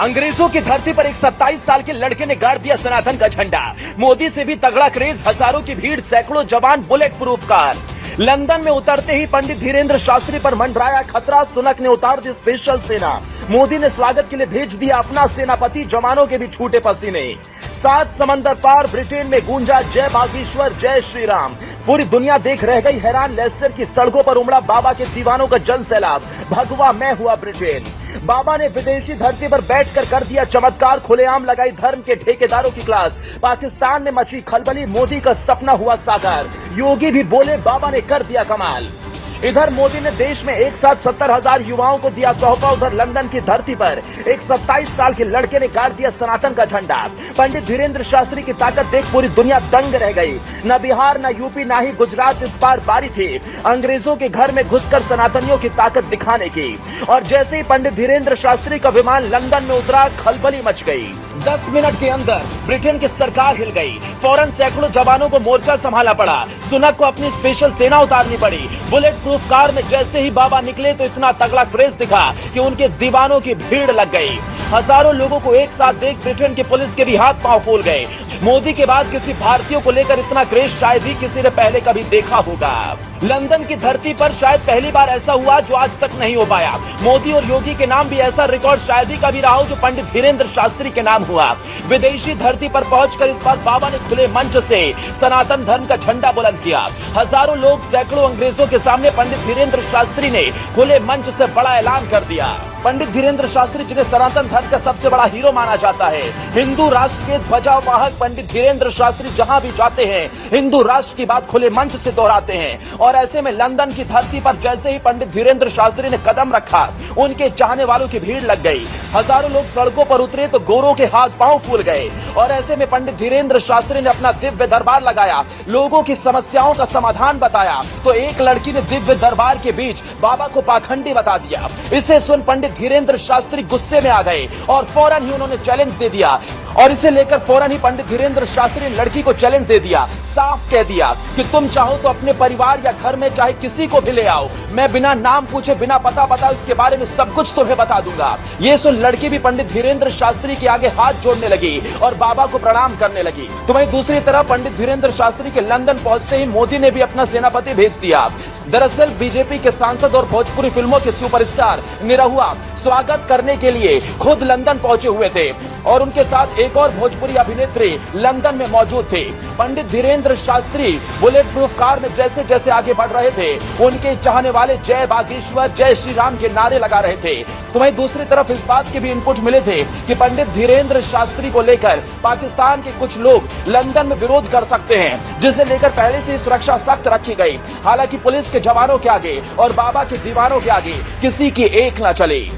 अंग्रेजों की धरती पर एक 27 साल के लड़के ने गाड़ दिया सनातन का झंडा। मोदी से भी तगड़ा क्रेज, हजारों की भीड़, सैकड़ों जवान, बुलेट प्रूफ कार। लंदन में उतरते ही पंडित धीरेन्द्र शास्त्री पर मंडराया खतरा। सुनक ने उतार दी स्पेशल सेना। मोदी ने स्वागत के लिए भेज दिया अपना सेनापति। जवानों के भी छूटे पसीने। 7 समंदर पार ब्रिटेन में गूंजा जय बागेश्वर, जय श्री राम। पूरी दुनिया देख रह गई हैरान। लेस्टर की सड़कों पर उमड़ा बाबा के दीवानों का जन सैलाब। भगवा मैं हुआ ब्रिटेन। बाबा ने विदेशी धरती पर बैठकर कर दिया चमत्कार। खुलेआम लगाई धर्म के ठेकेदारों की क्लास। पाकिस्तान में मची खलबली, मोदी का सपना हुआ साकार। योगी भी बोले बाबा ने कर दिया कमाल। इधर मोदी ने देश में एक साथ 70,000 युवाओं को दिया तोहफा। उधर लंदन की धरती पर एक 27 साल के लड़के ने गाड़ दिया सनातन का झंडा। पंडित धीरेन्द्र शास्त्री की ताकत देख पूरी दुनिया दंग रह गई। न बिहार, न यूपी, न ही गुजरात इस बार बारी थी अंग्रेजों के घर में घुसकर सनातनियों की ताकत दिखाने की। और जैसे ही पंडित धीरेन्द्र शास्त्री का विमान लंदन में उतरा, खलबली मच गई। 10 मिनट के अंदर ब्रिटेन की सरकार हिल गई। फौरन सैकड़ों जवानों को मोर्चा संभालना पड़ा। सुनक को अपनी स्पेशल सेना उतारनी पड़ी। बुलेट प्रूफ कार में जैसे ही बाबा निकले तो इतना तगड़ा क्रेज दिखा कि उनके दीवानों की भीड़ लग गई। हजारों लोगों को एक साथ देख ब्रिटेन की पुलिस के भी हाथ पांव फूल गए। मोदी के बाद किसी भारतीय को लेकर इतना क्रेज शायद ही किसी ने पहले कभी देखा होगा। लंदन की धरती पर शायद पहली बार ऐसा हुआ जो आज तक नहीं हो पाया। मोदी और योगी के नाम भी ऐसा रिकॉर्ड शायद ही कभी रहा हो जो पंडित धीरेन्द्र शास्त्री के नाम हुआ। विदेशी धरती पर पहुंचकर इस बार बाबा ने खुले मंच से सनातन धर्म का झंडा बुलंद किया। हजारों लोग, सैकड़ों अंग्रेजों के सामने पंडित धीरेन्द्र शास्त्री ने खुले मंच से बड़ा ऐलान कर दिया। पंडित धीरेन्द्र शास्त्री, जिन्हें सनातन धर्म का सबसे बड़ा हीरो माना जाता है, हिंदू राष्ट्र के ध्वजावाहक पंडित धीरेन्द्र शास्त्री जहां भी जाते हैं हिंदू राष्ट्र की बात खुले मंच से दोहराते हैं। और ऐसे में लंदन की धरती पर जैसे ही पंडित धीरेन्द्र शास्त्री ने कदम रखा, उनके चाहने वालों की भीड़ लग गई। हजारों लोग सड़कों पर उतरे तो गोरों के हाथ पांव फूल गए। और ऐसे में पंडित धीरेन्द्र शास्त्री ने अपना दिव्य दरबार लगाया, लोगों की समस्याओं का समाधान बताया। तो एक लड़की ने दिव्य दरबार के बीच बाबा को पाखंडी बता दिया। इसे सुन पंडित धीरेन्द्र शास्त्री गुस्से में आ गए और फौरन ही उन्होंने चैलेंज दे दिया। और इसे लेकर फौरन ही पंडित धीरेन्द्र शास्त्री ने लड़की को चैलेंज दे दिया। साफ कह दिया कि तुम चाहो तो अपने परिवार या घर में चाहे किसी को भी ले आओ, मैं बिना नाम पूछे, बिना पता बताए उसके बारे में सब कुछ तुम्हें बता दूंगा। ये सुन लड़की भी पंडित धीरेन्द्र शास्त्री के आगे हाथ जोड़ने लगी और बाबा को प्रणाम करने लगी। तो वहीं दूसरी तरफ पंडित धीरेन्द्र शास्त्री के लंदन पहुंचते ही मोदी ने भी अपना सेनापति भेज दिया। दरअसल बीजेपी के सांसद और भोजपुरी फिल्मों के सुपरस्टार निरहुआ स्वागत करने के लिए खुद लंदन पहुंचे हुए थे और उनके साथ एक और भोजपुरी अभिनेत्री लंदन में मौजूद थे। Pandit Dhirendra Shastri bullet proof car में जैसे जैसे आगे बढ़ रहे थे, उनके चाहने वाले जय बागेश्वर, जय श्री राम के नारे लगा रहे थे। तो वहीं दूसरी तरफ इस बात के भी इनपुट मिले थे कि पंडित धीरेन्द्र शास्त्री को लेकर पाकिस्तान के कुछ लोग लंदन में विरोध कर सकते हैं, जिसे लेकर पहले से सुरक्षा सख्त रखी गई। हालांकि पुलिस के जवानों के आगे और बाबा के दीवानों के आगे किसी की एक न चली।